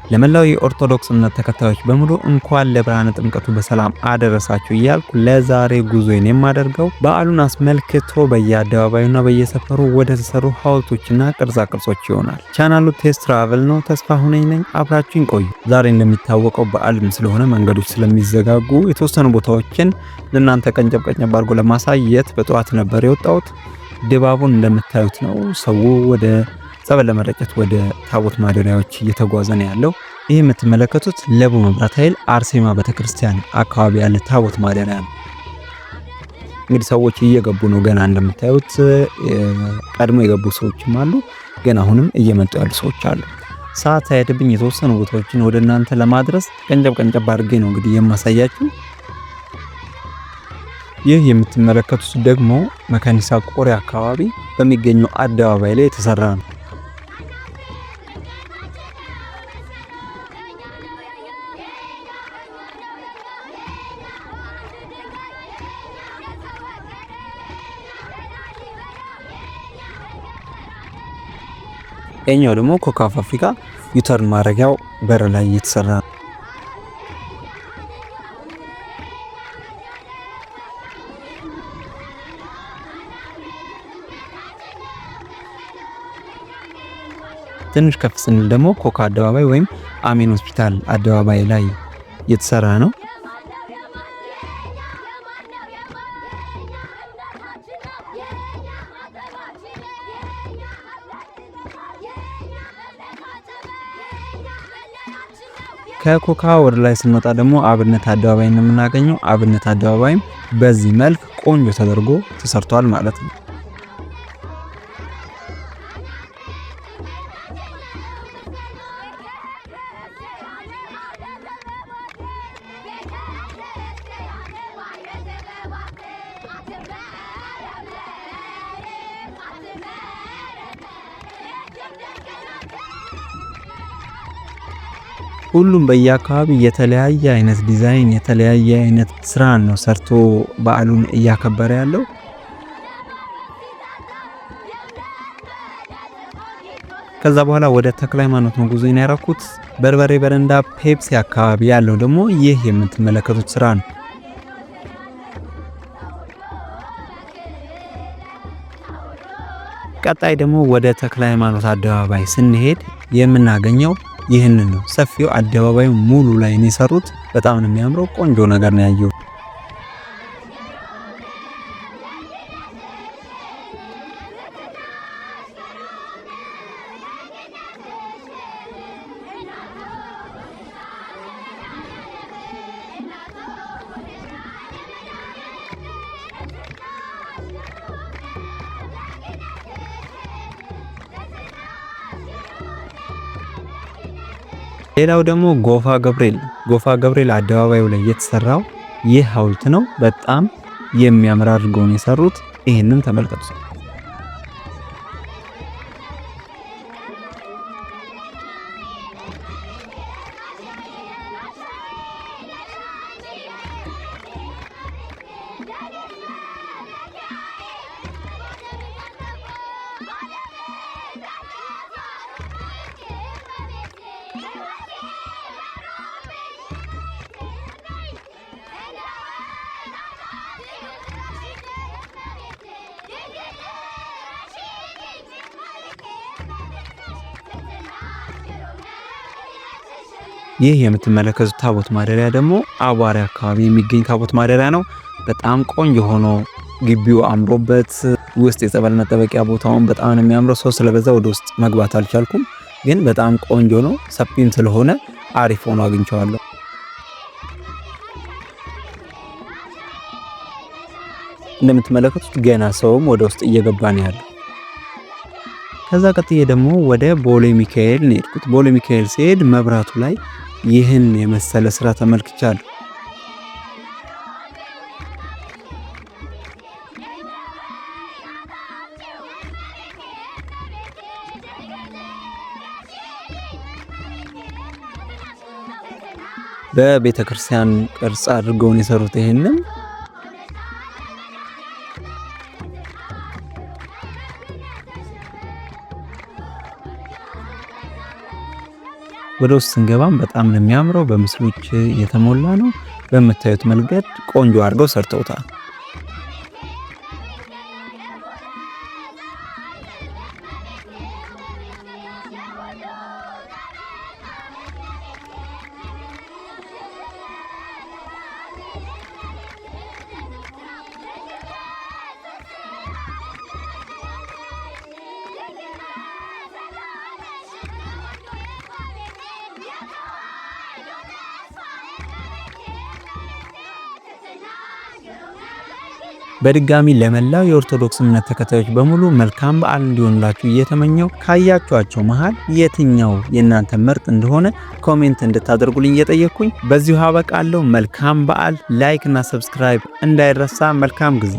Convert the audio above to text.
ለመላው የኦርቶዶክስ እምነት ተከታዮች በሙሉ እንኳን ለብርሃነ ጥምቀቱ በሰላም አደረሳችሁ እያልኩ ለዛሬ ጉዞዬን የማደርገው በዓሉን አስመልክቶ በየአደባባዩና በየሰፈሩ ወደ ተሰሩ ሐውልቶችና ቅርጻ ቅርጾች ይሆናል። ቻናሉ ቴስት ትራቨል ነው። ተስፋ ሁነኝ ነኝ። አብራችሁን ቆዩ። ዛሬ እንደሚታወቀው በዓልም ስለሆነ መንገዶች ስለሚዘጋጉ የተወሰኑ ቦታዎችን ለእናንተ ቀንጨብ አድርጎ ለማሳየት በጠዋት ነበር የወጣሁት። ድባቡን እንደምታዩት ነው። ሰው ወደ ጸበል ለመረጨት ወደ ታቦት ማደሪያዎች እየተጓዘ ነው ያለው። ይህ የምትመለከቱት ለቡ መብራት ኃይል አርሴማ ቤተክርስቲያን አካባቢ ያለ ታቦት ማደሪያ ነው። እንግዲህ ሰዎች እየገቡ ነው። ገና እንደምታዩት ቀድሞ የገቡ ሰዎችም አሉ። ገና አሁንም እየመጡ ያሉ ሰዎች አሉ። ሰዓት ሳይሄድብኝ የተወሰኑ ቦታዎችን ወደ እናንተ ለማድረስ ቀንጨብ አድርጌ ነው እንግዲህ የማሳያችሁ። ይህ የምትመለከቱት ደግሞ መካኒሳ ቆሬ አካባቢ በሚገኘው አደባባይ ላይ የተሰራ ነው። የኛው ደግሞ ኮካ አፍሪካ ዩተርን ማድረጊያው በር ላይ እየተሰራ ነው። ትንሽ ከፍ ስንል ደግሞ ኮካ አደባባይ ወይም አሜን ሆስፒታል አደባባይ ላይ እየተሰራ ነው። ከኮካ ወደ ላይ ስንወጣ ደግሞ አብነት አደባባይ ነው የምናገኘው። አብነት አደባባይም በዚህ መልክ ቆንጆ ተደርጎ ተሰርቷል ማለት ነው። ሁሉም በየአካባቢ የተለያየ አይነት ዲዛይን የተለያየ አይነት ስራ ነው ሰርቶ በዓሉን እያከበረ ያለው። ከዛ በኋላ ወደ ተክለ ሃይማኖት ነው ጉዞዬን ያደረኩት። በርበሬ በረንዳ ፔፕሲ አካባቢ ያለው ደግሞ ይህ የምትመለከቱት ስራ ነው። ቀጣይ ደግሞ ወደ ተክለ ሃይማኖት አደባባይ ስንሄድ የምናገኘው ይህንን ነው። ሰፊው አደባባይ ሙሉ ላይ ነው የሰሩት። በጣም ነው የሚያምረው። ቆንጆ ነገር ነው ያየው። ሌላው ደግሞ ጎፋ ገብርኤል አደባባዩ ላይ የተሰራው ይህ ሐውልት ነው። በጣም የሚያምር አድርገው ነው የሰሩት። ይሄንን ተመልከቱ። ይህ የምትመለከቱት ታቦት ማደሪያ ደግሞ አዋሪ አካባቢ የሚገኝ ታቦት ማደሪያ ነው። በጣም ቆንጆ ሆኖ ግቢው አምሮበት ውስጥ የጸበል መጠበቂያ ቦታውን በጣም ነው የሚያምረው። ሰው ስለበዛ ወደ ውስጥ መግባት አልቻልኩም፣ ግን በጣም ቆንጆ ነው። ሰፊም ስለሆነ አሪፍ ሆኖ አግኝቼዋለሁ። እንደምትመለከቱት ገና ሰውም ወደ ውስጥ እየገባ ነው ያለው። ከዛ ቀጥዬ ደግሞ ወደ ቦሌ ሚካኤል ነው የሄድኩት። ቦሌ ሚካኤል ሲሄድ መብራቱ ላይ ይህን የመሰለ ስራ ተመልክቻለሁ። በቤተ ክርስቲያን ቅርጽ አድርገው ነው የሰሩት። ይሄንን ወደ ውስጥ ስንገባም በጣም ነው የሚያምረው። በምስሎች የተሞላ ነው። በምታዩት መንገድ ቆንጆ አድርገው ሰርተውታል። በድጋሚ ለመላው የኦርቶዶክስ እምነት ተከታዮች በሙሉ መልካም በዓል እንዲሆንላችሁ እየተመኘው ካያችኋቸው መሃል የትኛው የእናንተ ምርጥ እንደሆነ ኮሜንት እንድታደርጉልኝ እየጠየቅኩኝ በዚሁ አበቃለሁ። መልካም በዓል። ላይክ እና ሰብስክራይብ እንዳይረሳ። መልካም ጊዜ